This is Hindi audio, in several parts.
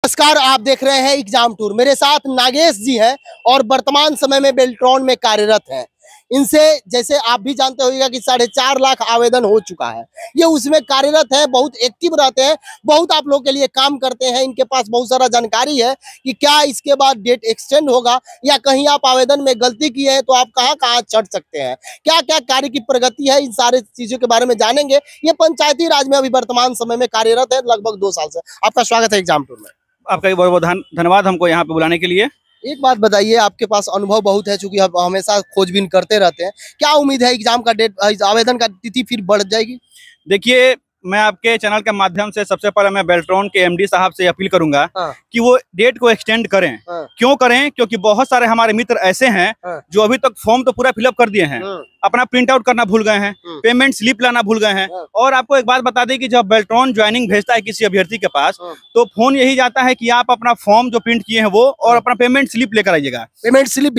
नमस्कार, आप देख रहे हैं एग्जाम टूर। मेरे साथ नागेश जी हैं और वर्तमान समय में बेल्ट्रॉन में कार्यरत हैं। इनसे जैसे आप भी जानते होगा कि 4.5 लाख आवेदन हो चुका है। ये उसमें कार्यरत है, बहुत एक्टिव रहते हैं, बहुत आप लोग के लिए काम करते हैं। इनके पास बहुत सारा जानकारी है कि क्या इसके बाद डेट एक्सटेंड होगा या कहीं आप आवेदन में गलती किए हैं तो आप कहां कहां चढ़ सकते हैं, क्या क्या कार्य की प्रगति है, इन सारे चीजों के बारे में जानेंगे। ये पंचायती राज में अभी वर्तमान समय में कार्यरत है लगभग 2 साल से। आपका स्वागत है एग्जाम टूर में। आपका भी बहुत बहुत धन्यवाद हमको यहाँ पे बुलाने के लिए। एक बात बताइए, आपके पास अनुभव बहुत है, चूंकि आप हमेशा खोजबीन करते रहते हैं, क्या उम्मीद है एग्जाम का डेट, आवेदन का तिथि फिर बढ़ जाएगी? देखिए, मैं आपके चैनल के माध्यम से सबसे पहले मैं बेल्ट्रॉन के एमडी साहब से अपील करूंगा कि वो डेट को एक्सटेंड करें। क्यों करें? क्योंकि बहुत सारे हमारे मित्र ऐसे हैं जो अभी तक फॉर्म तो पूरा फिलअप कर दिए हैं, अपना प्रिंट आउट करना भूल गए हैं, पेमेंट स्लिप लाना भूल गए हैं। और आपको एक बात बता दें कि जब बेल्ट्रॉन ज्वाइनिंग भेजता है किसी अभ्यर्थी के पास तो फोन यही जाता है कि आप अपना फॉर्म जो प्रिंट किए हैं वो और अपना पेमेंट स्लिप लेकर आइएगा। पेमेंट स्लिप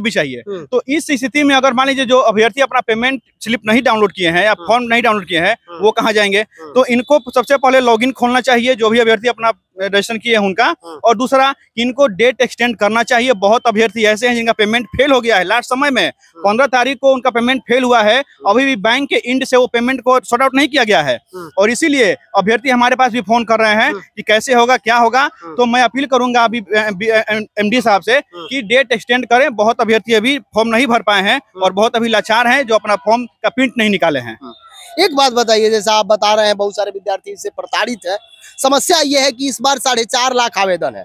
भी चाहिए। तो इस स्थिति में अगर मान लीजिए जो अभ्यर्थी अपना पेमेंट स्लिप नहीं डाउनलोड किए हैं या फॉर्म नहीं डाउनलोड किए हैं, वो कहाँ जाएंगे? तो इनको सबसे पहले लॉगिन खोलना चाहिए, जो भी अभ्यर्थी अपना रजिस्ट्रेशन किए हैं उनका। और दूसरा, इनको डेट एक्सटेंड करना चाहिए। बहुत अभ्यर्थी ऐसे हैं जिनका पेमेंट फेल हो गया है। लास्ट समय में 15 तारीख को उनका पेमेंट फेल हुआ है, अभी भी बैंक के एंड से वो पेमेंट को सॉर्ट आउट नहीं किया गया है। और इसीलिए अभ्यर्थी हमारे पास भी फोन कर रहे हैं कि कैसे होगा, क्या होगा। तो मैं अपील करूंगा अभी एमडी साहब से कि डेट एक्सटेंड करें। बहुत अभ्यर्थी अभी फॉर्म नहीं भर पाए हैं और बहुत अभी लाचार हैं जो अपना फॉर्म का प्रिंट नहीं निकाले हैं। एक बात बताइए, जैसा आप बता रहे हैं बहुत सारे विद्यार्थी इससे प्रताड़ित है। समस्या ये है कि इस बार 4.5 लाख आवेदन है।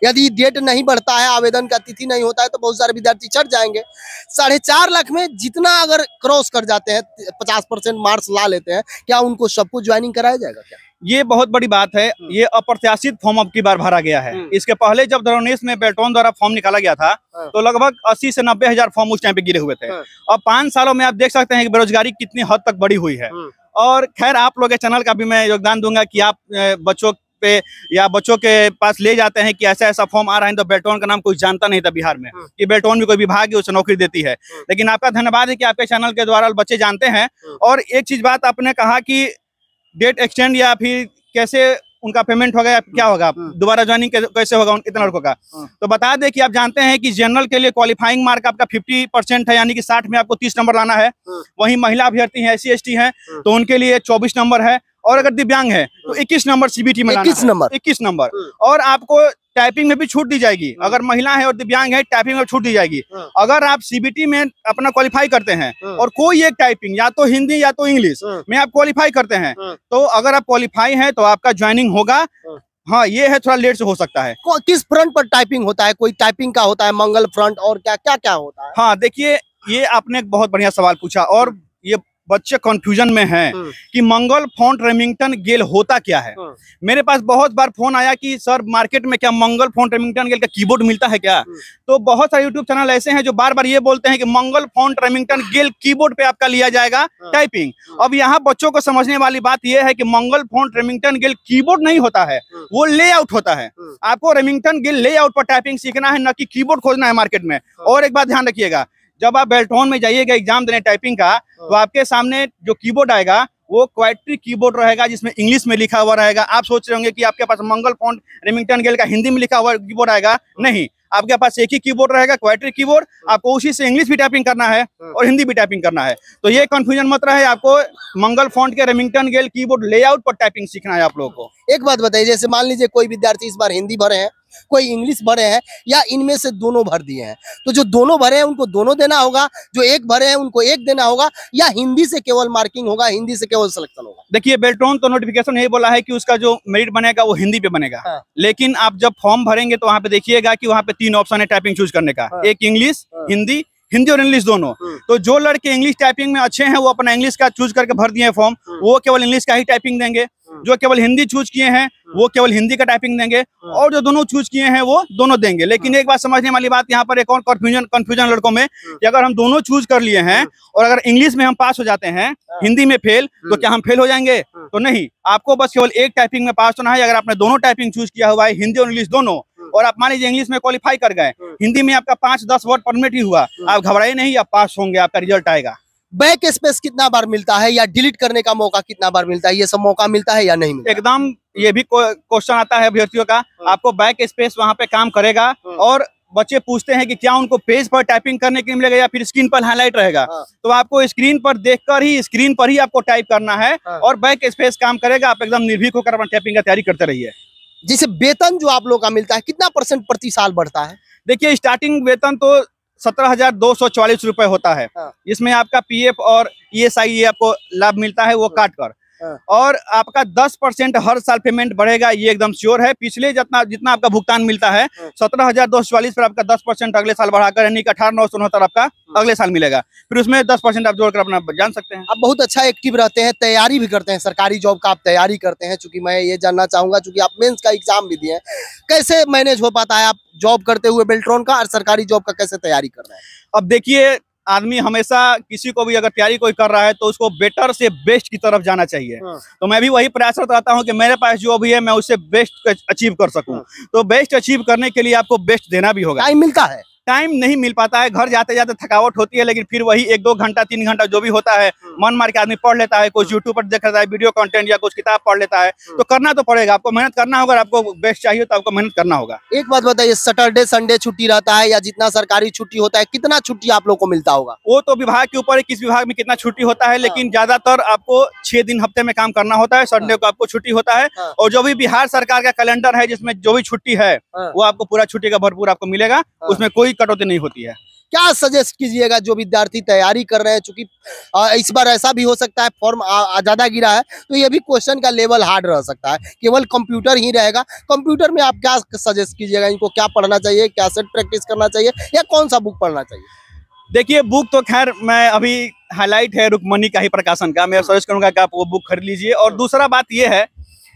यदि डेट नहीं बढ़ता है, आवेदन का तिथि नहीं होता है तो बहुत सारे विद्यार्थी चढ़ जाएंगे। 4.5 लाख में जितना अगर क्रॉस कर जाते हैं, 50% मार्क्स ला लेते हैं, क्या उनको सबको ज्वाइनिंग कराया जाएगा क्या? ये बहुत बड़ी बात है। ये अप्रत्याशित फॉर्म अब की बार भरा गया है। इसके पहले जब द्रोणेश में बेल्ट्रॉन द्वारा फॉर्म निकाला गया था तो लगभग 80 से 90 हजार फॉर्म उस टाइम पे गिरे हुए थे। अब 5 सालों में आप देख सकते हैं कि बेरोजगारी कितनी हद तक बढ़ी हुई है। और खैर, आप लोग के चैनल का भी मैं योगदान दूंगा कि आप बच्चों पे या बच्चों के पास ले जाते हैं कि ऐसा ऐसा फॉर्म आ रहा है। तो बेल्ट्रॉन का नाम कोई जानता नहीं था बिहार में कि बेल्ट्रॉन भी कोई विभाग है, उसे नौकरी देती है। लेकिन आपका धन्यवाद है कि आपके चैनल के द्वारा बच्चे जानते हैं। और एक चीज बात आपने कहा कि डेट एक्सटेंड या फिर कैसे उनका पेमेंट होगा या क्या होगा, दोबारा ज्वाइनिंग कैसे होगा इतना लड़कों का। तो बता दें कि आप जानते हैं कि जनरल के लिए क्वालिफाइंग मार्क आपका 50% है, यानी कि 60 में आपको 30 नंबर लाना है। वहीं महिला अभ्यर्थी हैं, SC/ST हैं, तो उनके लिए 24 नंबर है। और अगर दिव्यांग है तो 21 नंबर CBT में लाना है। 21 नंबर। और आपको टाइपिंग में भी छूट दी जाएगी। अगर महिला है और दिव्यांग है, टाइपिंग में छूट दी जाएगी। अगर आप CBT में अपना क्वालिफाई करते हैं और कोई एक टाइपिंग, या तो हिंदी या तो इंग्लिश में आप क्वालिफाई करते हैं, तो अगर आप क्वालिफाई हैं तो आपका ज्वाइनिंग होगा। हाँ, ये है, थोड़ा लेट से हो सकता है। किस फ्रंट पर टाइपिंग होता है? कोई टाइपिंग का होता है, मंगल फ्रंट, और क्या क्या क्या होता है? हाँ, देखिए, ये आपने एक बहुत बढ़िया सवाल पूछा और ये बच्चे कंफ्यूजन में हैं कि मंगल फॉन्ट रेमिंगटन गेल होता क्या है। मेरे पास बहुत बार फोन आया कि सर, मार्केट में क्या मंगल फॉन्ट रेमिंगटन गेल का कीबोर्ड मिलता है क्या? तो बहुत सारे यूट्यूब चैनल ऐसे हैं जो बार बार ये बोलते हैं कि मंगल फॉन्ट रेमिंगटन गेल कीबोर्ड पे आपका लिया जाएगा टाइपिंग। अब यहाँ बच्चों को समझने वाली बात यह है कि मंगल फॉन्ट रेमिंगटन गेल कीबोर्ड नहीं होता है, वो लेआउट होता है। आपको रेमिंगटन गेल लेआउट पर टाइपिंग सीखना है, न कि कीबोर्ड खोजना है मार्केट में। और एक बात ध्यान रखिएगा, जब आप बेल्ट्रॉन में जाइएगा एग्जाम देने टाइपिंग का, तो आपके सामने जो कीबोर्ड आएगा वो क्वाड्री कीबोर्ड रहेगा, जिसमें इंग्लिश में लिखा हुआ रहेगा। आप सोच रहे होंगे कि आपके पास मंगल फॉन्ट रेमिंगटन गेल का हिंदी में लिखा हुआ कीबोर्ड आएगा। नहीं, आपके पास एक ही कीबोर्ड रहेगा, क्वाड्री कीबोर्ड। आपको उसी से इंग्लिश भी टाइपिंग करना है और हिंदी भी टाइपिंग करना है। तो ये कंफ्यूजन मत रहे, आपको मंगल फॉन्ट के रेमिंगटन गेल कीबोर्ड लेआउट पर टाइपिंग सीखना है आप लोगों को। एक बात बताइए, जैसे मान लीजिए कोई विद्यार्थी इस बार हिंदी भरे हैं, कोई इंग्लिश भरे हैं, या इनमें से दोनों भर दिए हैं, तो जो दोनों भरे हैं उनको दोनों देना होगा, जो एक भरे हैं उनको एक देना होगा, या हिंदी से केवल मार्किंग होगा, हिंदी से केवल सिलेक्शन होगा? देखिए, बेल्ट्रॉन तो नोटिफिकेशन यही बोला है कि उसका जो मेरिट बनेगा वो हिंदी पे बनेगा। लेकिन आप जब फॉर्म भरेंगे तो वहाँ पे देखिएगा कि वहाँ पे 3 ऑप्शन है टाइपिंग चूज करने का। एक इंग्लिश, हिंदी और इंग्लिश दोनों। तो जो लड़के इंग्लिश टाइपिंग में अच्छे हैं वो अपना इंग्लिश का चूज करके भर दिए फॉर्म, वो केवल इंग्लिश का ही टाइपिंग देंगे। जो केवल हिंदी चूज किए हैं वो केवल हिंदी का टाइपिंग देंगे, और जो दोनों चूज किए हैं वो दोनों देंगे। लेकिन एक बात समझने वाली बात यहाँ पर एक और कंफ्यूजन लड़कों में, कि अगर हम दोनों चूज कर लिए हैं और अगर इंग्लिश में हम पास हो जाते हैं, हिंदी में फेल, तो क्या हम फेल हो जाएंगे? तो नहीं, आपको बस केवल एक टाइपिंग में पास होना है। अगर आपने दोनों टाइपिंग चूज किया हुआ है, हिंदी और इंग्लिश दोनों, और आप मान लीजिए इंग्लिश में क्वालिफाई कर गए, हिंदी में आपका 5-10 वर्ड परमिट ही हुआ, आप घबराइए नहीं, आप पास होंगे, आपका रिजल्ट आएगा। बैक स्पेस कितना बार मिलता है या डिलीट करने का मौका कितना बार मिलता है, ये सब मौका मिलता है या नहीं मिलता? एकदम ये भी क्वेश्चन आता है अभ्यर्थियों का, आपको बैक स्पेस वहां पे काम करेगा, और बच्चे पूछते हैं कि क्या उनको पेज पर टाइपिंग करने के लिए मिलेगा या फिर स्क्रीन पर हाईलाइट रहेगा। तो आपको स्क्रीन पर देखकर ही, स्क्रीन पर ही आपको टाइप करना है और बैक स्पेस काम करेगा। आप एकदम निर्भीक होकर अपना टाइपिंग का तैयारी करते रहिए। जिसे वेतन जो आप लोग का मिलता है कितना % प्रति साल बढ़ता है? देखिए, स्टार्टिंग वेतन तो 17,244 रुपए होता है। इसमें आपका PF और ESI ये आपको लाभ मिलता है, वो काट कर, और आपका 10% हर साल पेमेंट बढ़ेगा, ये एकदम श्योर है। पिछले जितना आपका भुगतान मिलता है 17,244 पर आपका 10% अगले साल बढ़ाकर, यानी कि 18,969 आपका अगले साल मिलेगा। फिर उसमें 10% आप जोड़कर अपना जान सकते हैं। आप बहुत अच्छा एक्टिव रहते हैं, तैयारी भी करते हैं, सरकारी जॉब का आप तैयारी करते हैं। चूंकि मैं ये जानना चाहूंगा, चूंकि आप मेंस का एग्जाम भी दिए हैं, कैसे मैनेज हो पाता है आप जॉब करते हुए बेल्ट्रॉन का और सरकारी जॉब का कैसे तैयारी कर रहे हैं? अब देखिए, आदमी हमेशा किसी को भी अगर तैयारी कोई कर रहा है तो उसको बेटर से बेस्ट की तरफ जाना चाहिए। तो मैं भी वही प्रयासरत रहता हूं कि मेरे पास जो भी है मैं उससे बेस्ट अचीव कर सकूं। तो बेस्ट अचीव करने के लिए आपको बेस्ट देना भी होगा। टाइम मिलता है? टाइम नहीं मिल पाता है, घर जाते जाते थकावट होती है, लेकिन फिर वही 1-2 घंटा 3 घंटा जो भी होता है मन मार के आदमी पढ़ लेता है, कुछ यूट्यूब पर देख लेता है वीडियो कंटेंट या कुछ किताब पढ़ लेता है। तो करना तो पड़ेगा, आपको मेहनत करना होगा। आपको बेस्ट चाहिए तो आपको मेहनत करना होगा। एक बात बताइए, सैटरडे संडे छुट्टी रहता है या जितना सरकारी छुट्टी होता है, कितना छुट्टी आप लोग को मिलता होगा? वो तो विभाग के ऊपर है, किस विभाग में कितना छुट्टी होता है, लेकिन ज्यादातर आपको 6 दिन हफ्ते में काम करना होता है। संडे को आपको छुट्टी होता है, और जो भी बिहार सरकार का कैलेंडर है जिसमें जो भी छुट्टी है वो आपको पूरा छुट्टी का भरपूर आपको मिलेगा, उसमें कोई कटौती नहीं होती है। क्या सजेस्ट कीजिएगा जो विद्यार्थी तैयारी कर रहे हैं? चूंकि इस बार ऐसा भी हो सकता है फॉर्म ज्यादा गिरा है, तो ये भी क्वेश्चन का लेवल हार्ड रह सकता है, केवल कंप्यूटर ही रहेगा। कंप्यूटर में आप क्या सजेस्ट कीजिएगा? इनको क्या पढ़ना चाहिए, क्या सेट प्रैक्टिस करना चाहिए, या कौन सा बुक पढ़ना चाहिए? देखिए, बुक तो खैर मैं अभी हाईलाइट है रुक्मणी का ही प्रकाशन का, मैं सजेस्ट करूंगा कि आप वो बुक खरीद लीजिए। और दूसरा बात ये है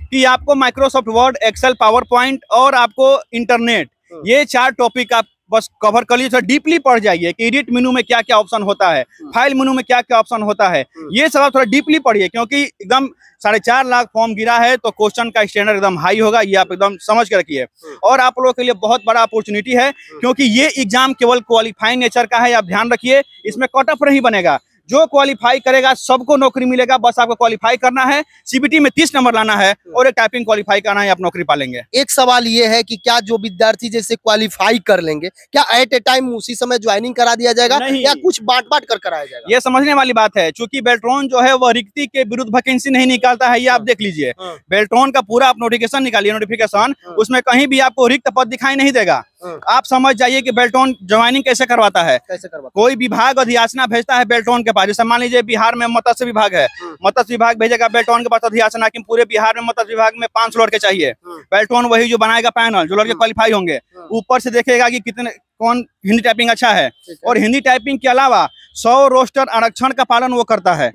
कि आपको Microsoft Word, Excel, PowerPoint और आपको इंटरनेट, ये 4 टॉपिक आप बस कवर कर लीजिए। डीपली पढ़ जाइए कि एडिट मेनू में क्या क्या ऑप्शन होता है, फाइल मेनू में क्या क्या ऑप्शन होता है, ये सब आप थोड़ा डीपली पढ़िए, क्योंकि एकदम 4.5 लाख फॉर्म गिरा है तो क्वेश्चन का स्टैंडर्ड एकदम हाई होगा, ये आप एकदम समझ के रखिए। और आप लोगों के लिए बहुत बड़ा अपॉर्चुनिटी है, क्योंकि ये एग्जाम केवल क्वालिफाइंग नेचर का है। आप ध्यान रखिए, इसमें कट ऑफ नहीं बनेगा। जो क्वालिफाई करेगा सबको नौकरी मिलेगा, बस आपको क्वालिफाई करना है। CBT में 30 नंबर लाना है और एक टाइपिंग क्वालिफाई करना है, आप नौकरी पालेंगे। एक सवाल ये है कि क्या जो विद्यार्थी जैसे क्वालिफाई कर लेंगे, क्या एट ए टाइम उसी समय ज्वाइनिंग करा दिया जाएगा या कुछ बांट कर कराया जाएगा? ये समझने वाली बात है, क्योंकि बेल्ट्रॉन जो है वह रिक्ति के विरुद्ध वैकेंसी नहीं निकालता है, ये आप देख लीजिए। बेल्ट्रॉन का पूरा आप नोटिफिकेशन निकालिए, नोटिफिकेशन, उसमें कहीं भी आपको रिक्त पद दिखाई नहीं देगा। आप समझ जाइए कि बेल्ट्रॉन ज्वाइनिंग कैसे करवाता है। कोई विभाग अधियाचना भेजता है बेल्ट्रॉन के पास, जैसे मान लीजिए बिहार में मत्स्य विभाग है, मत्स्य विभाग भेजेगा बेल्ट्रॉन के पास अधियाचना कि पूरे बिहार में मत्स्य विभाग में 500 लड़के चाहिए। बेल्ट्रॉन वही जो बनाएगा पैनल, जो लड़के क्वालिफाई होंगे, ऊपर से देखेगा कि कितने कौन हिंदी टाइपिंग अच्छा है, और हिंदी टाइपिंग के अलावा 100 रोस्टर आरक्षण का पालन वो करता है।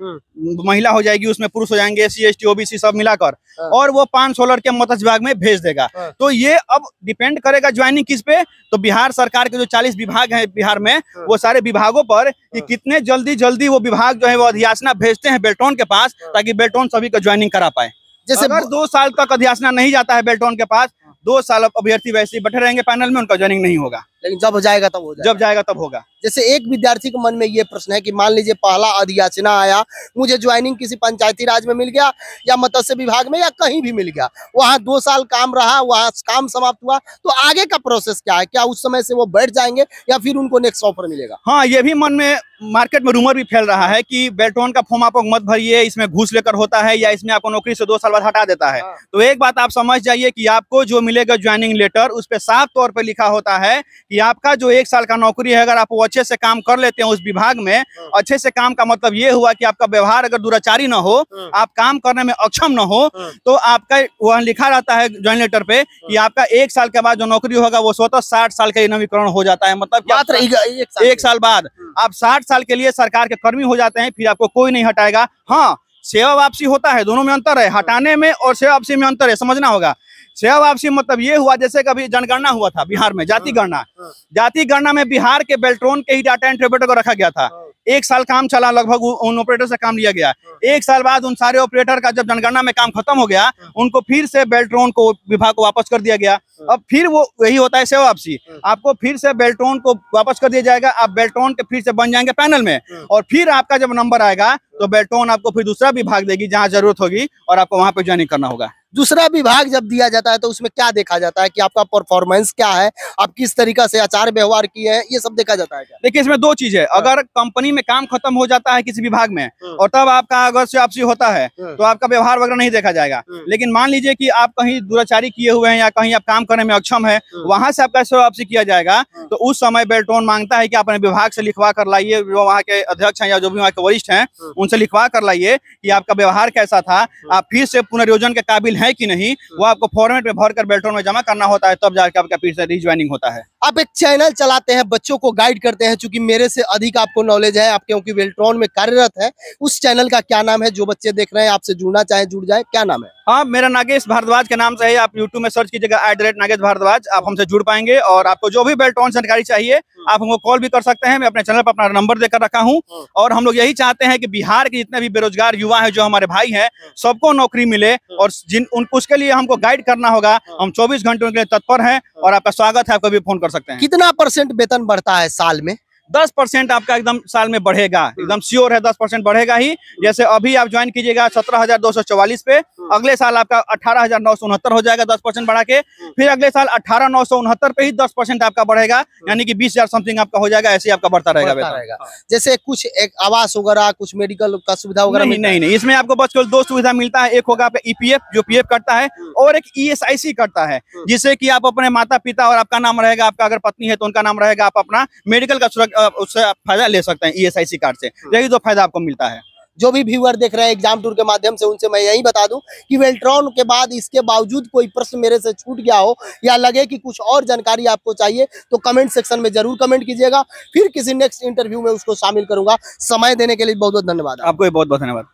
महिला हो जाएगी, उसमें पुरुष हो जाएंगे, SC ST OBC सब मिलाकर, और वो 500 लड़के मत्स्य विभाग में भेज देगा। तो ये अब डिपेंड करेगा ज्वाइनिंग किस पे, तो बिहार सरकार के जो 40 विभाग हैं बिहार में, वो सारे विभागों पर कि कितने जल्दी वो विभाग जो है वो अधियाचना भेजते हैं बेल्ट्रॉन के पास, ताकि बेल्ट्रॉन सभी का ज्वाइनिंग करा पाए। जैसे अगर 2 साल तक अधियाचना नहीं जाता है बेल्ट्रॉन के पास, 2 साल अभ्यर्थी वैसे ही बैठे रहेंगे पैनल में, उनका ज्वाइनिंग नहीं होगा। लेकिन जब जाएगा तब हो जाएगा। जब जाएगा तब होगा। जैसे एक विद्यार्थी के मन में ये प्रश्न है कि मान लीजिए पहला अधियाचना आया, मुझे ज्वाइनिंग किसी पंचायती राज में मिल गया या मत्स्य विभाग में या कहीं भी मिल गया, वहाँ 2 साल काम रहा, वहाँ काम समाप्त हुआ, तो आगे का प्रोसेस क्या है? क्या उस समय से वो बैठ जाएंगे या फिर उनको नेक्स्ट ऑफर मिलेगा? हाँ, ये भी मन में मार्केट में रूमर भी फैल रहा है कि बेल्ट्रॉन का फॉर्म आप मत भरिए, इसमें घूस लेकर होता है, या इसमें आपको नौकरी से 2 साल बाद हटा देता है। तो एक बात आप समझ जाइए कि आपको जो मिलेगा ज्वाइनिंग लेटर, उस पर साफ तौर पर लिखा होता है कि आपका जो 1 साल का नौकरी है, अगर आप वो अच्छे से काम कर लेते हैं उस विभाग में, अच्छे से काम का मतलब ये हुआ कि आपका व्यवहार अगर दुराचारी ना हो, आप काम करने में अक्षम न हो, तो आपका वहाँ लिखा रहता है ज्वाइनिंग लेटर पे कि आपका 1 साल के बाद जो नौकरी होगा वो स्वतः 60 साल का नवीकरण हो जाता है। मतलब मात्र 1 साल बाद आप 60 साल के लिए सरकार के कर्मी हो जाते हैं, फिर आपको कोई नहीं हटाएगा। हाँ, सेवा वापसी होता है, दोनों में अंतर है, हटाने में और सेवा वापसी में अंतर है, समझना होगा। सेवा वापसी मतलब ये हुआ जैसे कभी जनगणना हुआ था बिहार में, जाति गणना में बिहार के बेल्ट्रॉन के ही डाटा एंट्री ऑपरेटर को रखा गया था। 1 साल काम चला, लगभग उन ऑपरेटर से काम लिया गया। 1 साल बाद उन सारे ऑपरेटर का जब जनगणना में काम खत्म हो गया, उनको फिर से बेल्ट्रॉन को विभाग को वापस कर दिया गया। अब फिर वो वही होता है सेवा वापसी, आपको फिर से बेल्ट्रॉन को वापस कर दिया जाएगा, आप बेल्ट्रॉन के फिर से बन जाएंगे पैनल में, और फिर आपका जब नंबर आएगा तो बेल्ट्रॉन आपको फिर दूसरा विभाग देगी जहाँ जरूरत होगी और आपको वहाँ पे ज्वाइनिंग करना होगा। दूसरा विभाग जब दिया जाता है तो उसमें क्या देखा जाता है कि आपका परफॉर्मेंस क्या है, आप किस तरीका से आचार व्यवहार किए हैं, ये सब देखा जाता है क्या? देखिए इसमें दो चीज है, अगर कंपनी में काम खत्म हो जाता है किसी विभाग में और तब आपका अगर से आपसी होता है तो आपका व्यवहार वगैरह नहीं देखा जाएगा। लेकिन मान लीजिए कि आप कहीं दुराचारी किए हुए हैं या कहीं आप काम करने में अक्षम है, वहां से आपका से आपसी किया जाएगा तो उस समय बेल्ट्रॉन मांगता है कि आप अपने विभाग से लिखवा कर लाइए, जो वहाँ के अध्यक्ष हैं या जो भी वहाँ के वरिष्ठ हैं उनसे लिखवा कर लाइए कि आपका व्यवहार कैसा था, आप फिर से पुनर्योजन के काबिल है कि नहीं, आपको फॉर्मेट में भरकर बेल्ट्रॉन में जमा करना होता है, तब जाकर आपका फिर से रिज्वाइनिंग होता है। आप एक चैनल चलाते हैं, बच्चों को गाइड करते हैं, चूंकि मेरे से अधिक आपको नॉलेज है, आप क्योंकि बेल्ट्रॉन में कार्यरत है। उस चैनल का क्या नाम है? जो बच्चे देख रहे हैं आपसे जुड़ना चाहे जुड़ जाए, क्या नाम है? हाँ, मेरा नागेश भारद्वाज के नाम से है, आप यूट्यूब में सर्च कीजिएगा @नागेश भारद्वाज, आप हमसे जुड़ पाएंगे और आपको जो भी बेल्ट्रॉन जानकारी चाहिए आप हमको कॉल भी कर सकते हैं। मैं अपने चैनल पर अपना नंबर देकर रखा हूँ और हम लोग यही चाहते हैं कि बिहार के जितने भी बेरोजगार युवा हैं, जो हमारे भाई हैं, सबको नौकरी मिले और उसके लिए हमको गाइड करना होगा। हम 24 घंटे के लिए तत्पर हैं और आपका स्वागत है, आप कभी फोन कर सकते हैं। कितना % वेतन बढ़ता है साल में? 10% आपका एकदम साल में बढ़ेगा, एकदम श्योर है 10% बढ़ेगा ही। जैसे अभी आप ज्वाइन कीजिएगा 17,244 पे, अगले साल आपका 18,969 हो जाएगा 10% बढ़ा के, फिर अगले साल 18,969 पे ही 10% आपका बढ़ेगा, यानी कि 20,000 समथिंग आपका हो जाएगा। ऐसे ही आपका बढ़ता रहेगा। जैसे कुछ एक आवास वगैरह, कुछ मेडिकल का सुविधा वगैरह? नहीं, इसमें आपको बस केवल 2 सुविधा मिलता है। एक होगा आपका EPF जो PF करता है और एक ESIC करता है, जिससे कि आप अपने माता पिता और आपका नाम रहेगा, आपका अगर पत्नी है तो उनका नाम रहेगा, आप अपना मेडिकल का उससे आप फायदा ले सकते हैं ESIC कार्ड से। यही 2 फायदा आपको मिलता है। जो भी व्यूअर देख रहे हैं एग्जाम टूर के माध्यम से, उनसे मैं यही बता दूं कि बेल्ट्रॉन के बाद इसके बावजूद कोई प्रश्न मेरे से छूट गया हो या लगे कि कुछ और जानकारी आपको चाहिए तो कमेंट सेक्शन में जरूर कमेंट कीजिएगा। फिर किसी नेक्स्ट इंटरव्यू में उसको शामिल करूंगा। समय देने के लिए बहुत बहुत धन्यवाद। आपको भी बहुत बहुत धन्यवाद।